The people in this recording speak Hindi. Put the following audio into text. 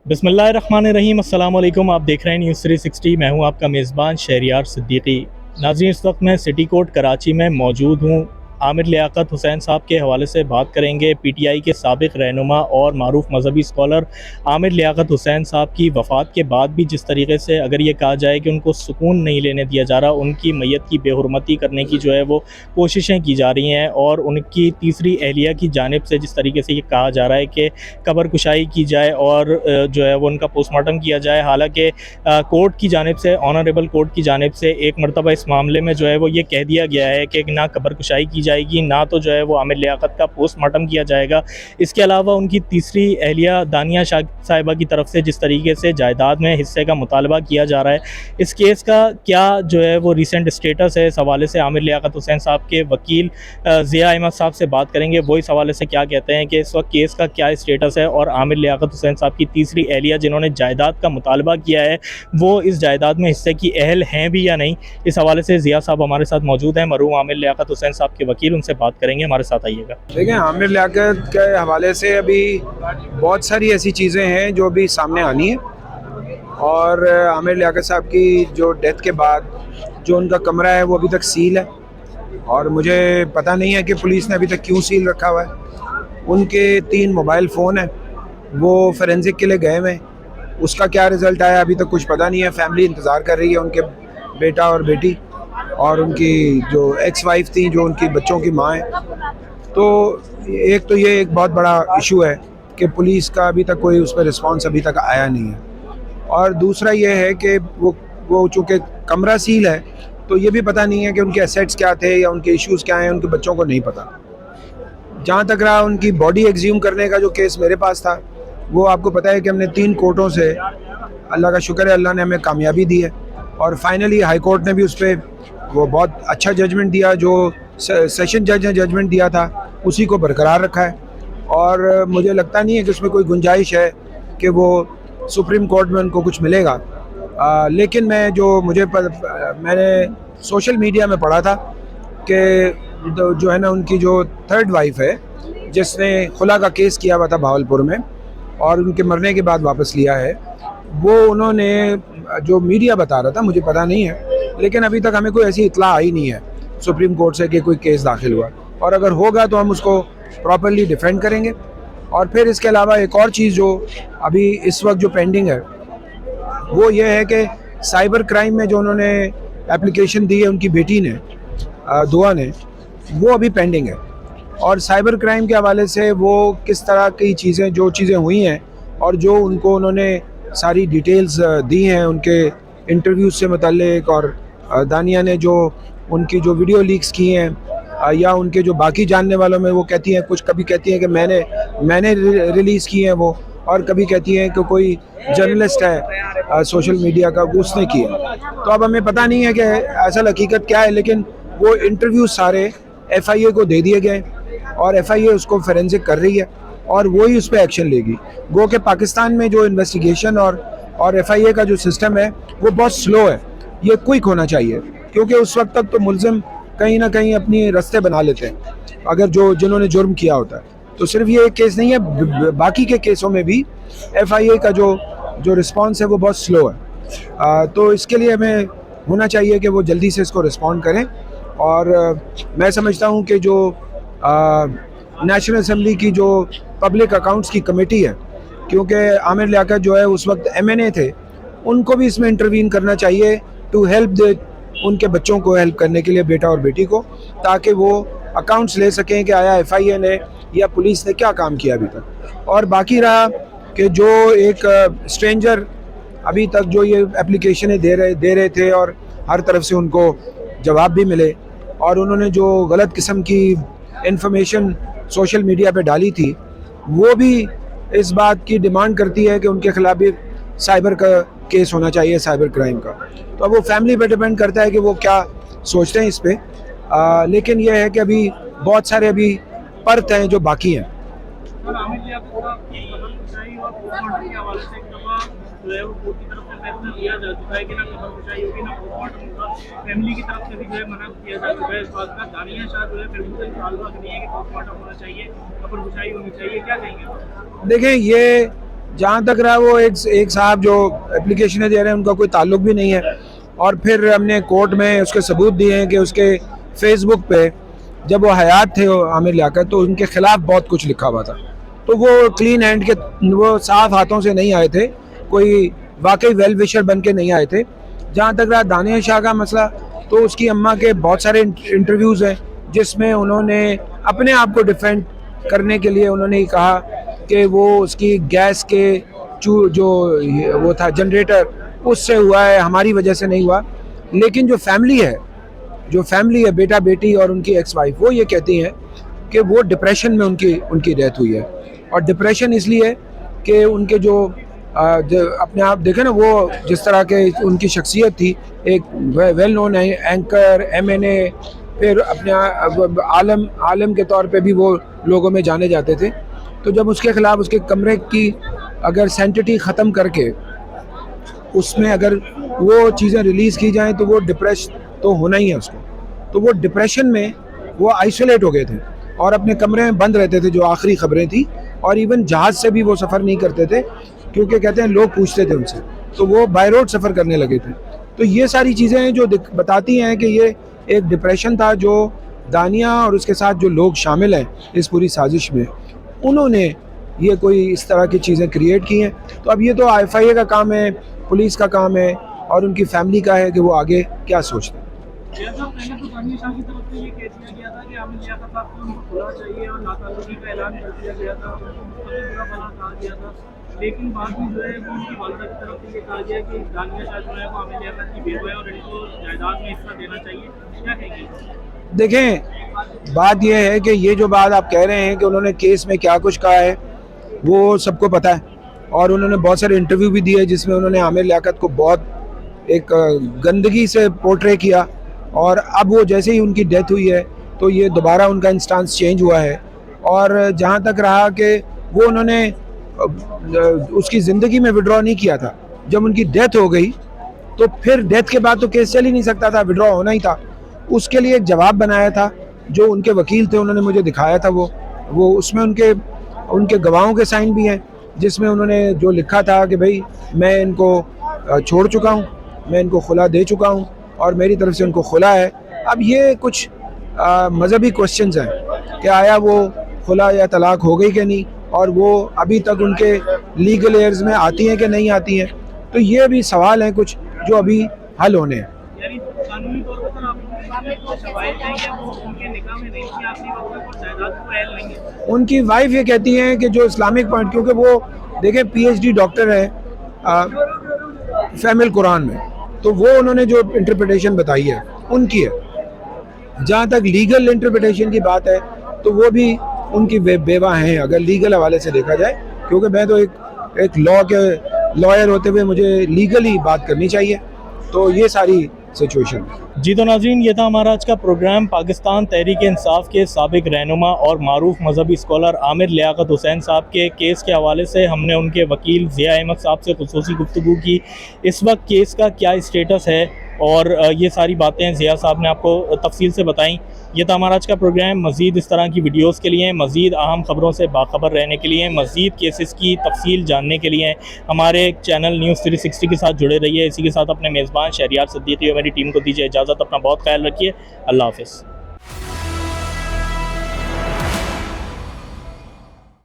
बिस्मिल्लाहिर्रहमानिर्रहीम। अस्सलाम वालेकुम। आप देख रहे हैं न्यूज़ 360। मैं हूं आपका मेज़बान शहरियार सिद्दीकी। नाज़रीन, इस वक्त मैं सिटी कोर्ट कराची में मौजूद हूं। आमिर लियाकत हुसैन साहब के हवाले से बात करेंगे। पीटीआई के साबिक रहनुमा और मारूफ मजहबी स्कॉलर आमिर लियाकत हुसैन साहब की वफ़ात के बाद भी जिस तरीके से अगर ये कहा जाए कि उनको सुकून नहीं लेने दिया जा रहा, उनकी मैयत की बेहुरमती करने की जो है वो कोशिशें की जा रही हैं, और उनकी तीसरी अहलिया की जानिब से जिस तरीके से ये कहा जा रहा है कि कब्र कुशाई की जाए और जो है वो उनका पोस्टमार्टम किया जाए। हालांकि कोर्ट की जानिब से, ऑनरेबल कोर्ट की जानिब से एक मरतबा इस मामले में जो है वो ये कह दिया गया है कि ना कब्र कुशाई की जाएगी, ना तो जो है वो आमिर लियाकत का पोस्टमार्टम किया जाएगा। इसके अलावा उनकी तीसरी अहलिया दानिया साहिबा की तरफ से जिस तरीके से जायदाद में हिस्से का मुतालबा किया जा रहा है, इस केस का क्या जो है वो रिसेंट स्टेटस है, इस हवाले से आमिर लियाकत हुसैन साहब के वकील ज़िया अहमद साहब से बात करेंगे। वो इस हवाले से क्या कहते हैं कि इस वक्त केस का क्या स्टेटस है, और आमिर लियाकत हुसैन साहब की तीसरी अहलिया जिन्होंने जायदाद का मुतालबा किया है, वो इस जायदाद में हिस्से की अहल हैं भी या नहीं। इस हवाले से ज़िया साहब हमारे साथ मौजूद हैं, मरहूम आमिर लियाकत हुसैन साहब के वकील, उनसे बात करेंगे। हमारे साथ आइएगा। देखिए, आमिर लियाकत के हवाले से अभी बहुत सारी ऐसी चीज़ें हैं जो अभी सामने आनी है। और आमिर लियाकत साहब की जो डेथ के बाद जो उनका कमरा है वो अभी तक सील है, और मुझे पता नहीं है कि पुलिस ने अभी तक क्यों सील रखा हुआ है। उनके 3 मोबाइल फ़ोन हैं, वो फोरेंसिक के लिए गए हुए हैं। उसका क्या रिज़ल्ट आया अभी तक कुछ पता नहीं है। फैमिली इंतज़ार कर रही है, उनके बेटा और बेटी और उनकी जो एक्स वाइफ थी, जो उनकी बच्चों की माँ है। तो एक तो ये एक बहुत बड़ा इशू है कि पुलिस का अभी तक कोई उस पर रिस्पॉन्स अभी तक आया नहीं है। और दूसरा ये है कि वो चूँकि कमरा सील है, तो ये भी पता नहीं है कि उनके एसेट्स क्या थे या उनके इश्यूज़ क्या हैं, उनके बच्चों को नहीं पता। जहाँ तक रहा उनकी बॉडी एक्सह्यूम करने का जो केस मेरे पास था, वो आपको पता है कि हमने 3 कोर्टों से, अल्लाह का शुक्र है, अल्लाह ने हमें कामयाबी दी है, और फाइनली हाई कोर्ट ने भी उस पर वो बहुत अच्छा जजमेंट दिया। जो सेशन जज ने जजमेंट दिया था उसी को बरकरार रखा है, और मुझे लगता नहीं है कि उसमें कोई गुंजाइश है कि वो सुप्रीम कोर्ट में उनको कुछ मिलेगा। लेकिन मैंने सोशल मीडिया में पढ़ा था कि जो है ना, उनकी जो 3rd वाइफ है, जिसने खुला का केस किया हुआ था भावलपुर में और उनके मरने के बाद वापस लिया है, वो उन्होंने जो मीडिया बता रहा था, मुझे पता नहीं है, लेकिन अभी तक हमें कोई ऐसी इत्तला आई नहीं है सुप्रीम कोर्ट से कि कोई केस दाखिल हुआ, और अगर होगा तो हम उसको प्रॉपर्ली डिफेंड करेंगे। और फिर इसके अलावा एक और चीज़ जो अभी इस वक्त जो पेंडिंग है, वो ये है कि साइबर क्राइम में जो उन्होंने एप्लीकेशन दी है उनकी बेटी ने, दुआ ने, वो अभी पेंडिंग है। और साइबर क्राइम के हवाले से वो किस तरह की चीज़ें, जो चीज़ें हुई हैं और जो उन्होंने सारी डिटेल्स दी हैं उनके इंटरव्यूज से मुतल्लिक, और दानिया ने जो उनकी जो वीडियो लीक्स की हैं, या उनके जो बाकी जानने वालों में वो कहती हैं, कुछ कभी कहती हैं कि मैंने रिलीज़ की हैं वो, और कभी कहती हैं कि कोई जर्नलिस्ट है सोशल मीडिया का, उसने किया। तो अब हमें पता नहीं है कि असल हकीकत क्या है, लेकिन वो इंटरव्यू सारे FIA को दे दिए गए, और FIA उसको फोरेंसिक कर रही है, और वो ही उस पर एक्शन लेगी। गो कि पाकिस्तान में जो इन्वेस्टिगेशन और FIA का जो सिस्टम है वो बहुत स्लो है। ये क्विक होना चाहिए, क्योंकि उस वक्त तक तो मुल्ज़िम कहीं ना कहीं अपनी रास्ते बना लेते हैं अगर जिन्होंने जुर्म किया होता है। तो सिर्फ ये एक केस नहीं है, बाकी के केसों में भी FIA का जो रिस्पॉन्स है वो बहुत स्लो है। तो इसके लिए हमें होना चाहिए कि वो जल्दी से इसको रिस्पॉन्ड करें। और मैं समझता हूँ कि जो नेशनल असम्बली की जो पब्लिक अकाउंट्स की कमेटी है, क्योंकि आमिर लियाकत जो है उस वक्त MNA थे, उनको भी इसमें इंटरवीन करना चाहिए टू हेल्प उनके बच्चों को हेल्प करने के लिए, बेटा और बेटी को, ताकि वो अकाउंट्स ले सकें कि आया FIA ने या पुलिस ने क्या काम किया अभी तक। और बाकी रहा कि जो एक स्ट्रेंजर अभी तक जो ये एप्लीकेशनें दे रहे थे, और हर तरफ से उनको जवाब भी मिले, और उन्होंने जो गलत किस्म की इंफॉर्मेशन सोशल मीडिया पे डाली थी, वो भी इस बात की डिमांड करती है कि उनके खिलाफ भी साइबर का केस होना चाहिए, साइबर क्राइम का। तो अब वो फैमिली पे डिपेंड करता है कि वो क्या सोचते हैं इस पर। लेकिन यह है कि अभी बहुत सारे अभी परत हैं जो बाकी हैं। फैमिली की तरफ से भी जो है मना किया जा चुका है इस बात का। दानिया शाह जो है फिर भी मुतालबा नहीं है कि पोस्टमार्टम होना चाहिए, कब्र कुशाई होनी चाहिए, क्या कहेंगे? देखें, ये जहाँ तक रहा वो एक साहब जो एप्लीकेशनें दे रहे हैं उनका कोई ताल्लुक भी नहीं है। और फिर हमने कोर्ट में उसके सबूत दिए हैं कि उसके फेसबुक पे जब वो हयात थे आमिर लियाकत तो उनके खिलाफ बहुत कुछ लिखा हुआ था। तो वो क्लीन हैंड के, वो साफ हाथों से नहीं आए थे, कोई वाकई वेल विशर बन के नहीं आए थे। जहाँ तक रहा दानिया शाह का मसला, तो उसकी अम्मा के बहुत सारे इंटरव्यूज़ हैं जिसमें उन्होंने अपने आप को डिफेंड करने के लिए उन्होंने ही कहा कि वो उसकी गैस के जो वो था जनरेटर उससे हुआ है, हमारी वजह से नहीं हुआ। लेकिन जो फैमिली है बेटा बेटी और उनकी एक्स वाइफ, वो ये कहती हैं कि वो डिप्रेशन में उनकी डेथ हुई है। और डिप्रेशन इसलिए कि उनके जो अपने आप देखें ना, वो जिस तरह के उनकी शख्सियत थी, एक वेल नोन एंकर, MNA, फिर अपने आलम के तौर पे भी वो लोगों में जाने जाते थे। तो जब उसके ख़िलाफ़ उसके कमरे की अगर सैंटिटी ख़त्म करके उसमें अगर वो चीज़ें रिलीज़ की जाएं तो वो डिप्रेस तो होना ही है उसको। तो वो डिप्रेशन में वो आइसोलेट हो गए थे और अपने कमरे में बंद रहते थे, जो आखिरी खबरें थी। और इवन जहाज़ से भी वो सफ़र नहीं करते थे क्योंकि कहते हैं लोग पूछते थे उनसे, तो वो बाय रोड सफ़र करने लगे थे। तो ये सारी चीज़ें हैं जो बताती हैं कि ये एक डिप्रेशन था जो दानिया और उसके साथ जो लोग शामिल हैं इस पूरी साजिश में, उन्होंने ये कोई इस तरह की चीज़ें क्रिएट की हैं। तो अब ये तो FIA का काम है, पुलिस का काम है और उनकी फैमिली का है कि वो आगे क्या सोचते हैं। पहले तो दानिया शाह की तरफ से ये कह दिया गया था कि आमिर लियाकत साहब को उनको खुला चाहिए और नाताल्लुकी का ऐलान कर दिया गया था, उनको मुस्तकिल बना कहा गया था। लेकिन बाद में जो है वो उनकी वालिदा की तरफ से ये कहा गया कि दानिया शाह जो है वो आमिर लियाकत की बेवा है और इनको जायदाद में हिस्सा देना चाहिए। क्या कहेंगे? देखें, बात यह है कि ये जो बात आप कह रहे हैं कि उन्होंने केस में क्या कुछ कहा है वो सबको पता है। और उन्होंने बहुत सारे इंटरव्यू भी दिए जिसमें उन्होंने आमिर लियाकत को बहुत एक गंदगी से पोर्ट्रे किया। और अब वो जैसे ही उनकी डेथ हुई है तो ये दोबारा उनका इंस्टांस चेंज हुआ है। और जहाँ तक रहा कि वो उन्होंने उसकी ज़िंदगी में विड्रॉ नहीं किया था, जब उनकी डेथ हो गई तो फिर डेथ के बाद तो केस चल ही नहीं सकता था, विड्रॉ होना ही था। उसके लिए एक जवाब बनाया था जो उनके वकील थे, उन्होंने मुझे दिखाया था। वो उसमें उनके गवाहों के साइन भी हैं जिसमें उन्होंने जो लिखा था कि भाई मैं इनको छोड़ चुका हूँ, मैं इनको खुला दे चुका हूँ और मेरी तरफ से उनको खुला है। अब ये कुछ मज़हबी क्वेश्चंस हैं कि आया वो खुला या तलाक हो गई कि नहीं, और वो अभी तक उनके लीगल एयर्स में आती हैं कि नहीं आती हैं। तो ये भी सवाल हैं कुछ जो अभी हल होने हैं। यानी कानूनी तौर पर सर आप शवाहिद हैं कि वो उनके निकाह में नहीं थी, आपने वक्त पर जायदाद को एल नहीं है। उनकी वाइफ ये कहती हैं कि जो इस्लामिक पॉइंट, क्योंकि वो देखें PhD डॉक्टर है फहमिल कुरान में, तो वो उन्होंने जो इंटरप्रिटेशन बताई है उनकी है। जहाँ तक लीगल इंटरप्रिटेशन की बात है तो वो भी उनकी बेवा हैं अगर लीगल हवाले से देखा जाए, क्योंकि मैं तो एक लॉ के लॉयर होते हुए मुझे लीगली बात करनी चाहिए। तो ये सारी सिचुएशन है। जी तो नाज़रीन, ये था हमारा आज का प्रोग्राम। पाकिस्तान तहरीक इंसाफ के साबिक रहनुमा और मारूफ मजहबी स्कॉलर आमिर लियाकत हुसैन साहब के केस के हवाले से हमने उनके वकील ज़िया अहमद साहब से खुसूसी गुफ्तगू की। इस वक्त केस का क्या स्टेटस है और ये सारी बातें ज़िया साहब ने आपको तफसील से बताई। ये था हमारा आज का प्रोग्राम। मज़ीद इस तरह की वीडियोस के लिए, मज़ीद अहम ख़बरों से बाखबर रहने के लिए, मज़ीद केसेस की तफसील जानने के लिए हमारे चैनल न्यूज़ 360 के साथ जुड़े रहिए। इसी के साथ अपने मेज़बान शहरियार सिद्दीकी और मेरी टीम को दीजिए इजाज़त। अपना बहुत ख्याल रखिए। अल्लाह हाफ़िज़।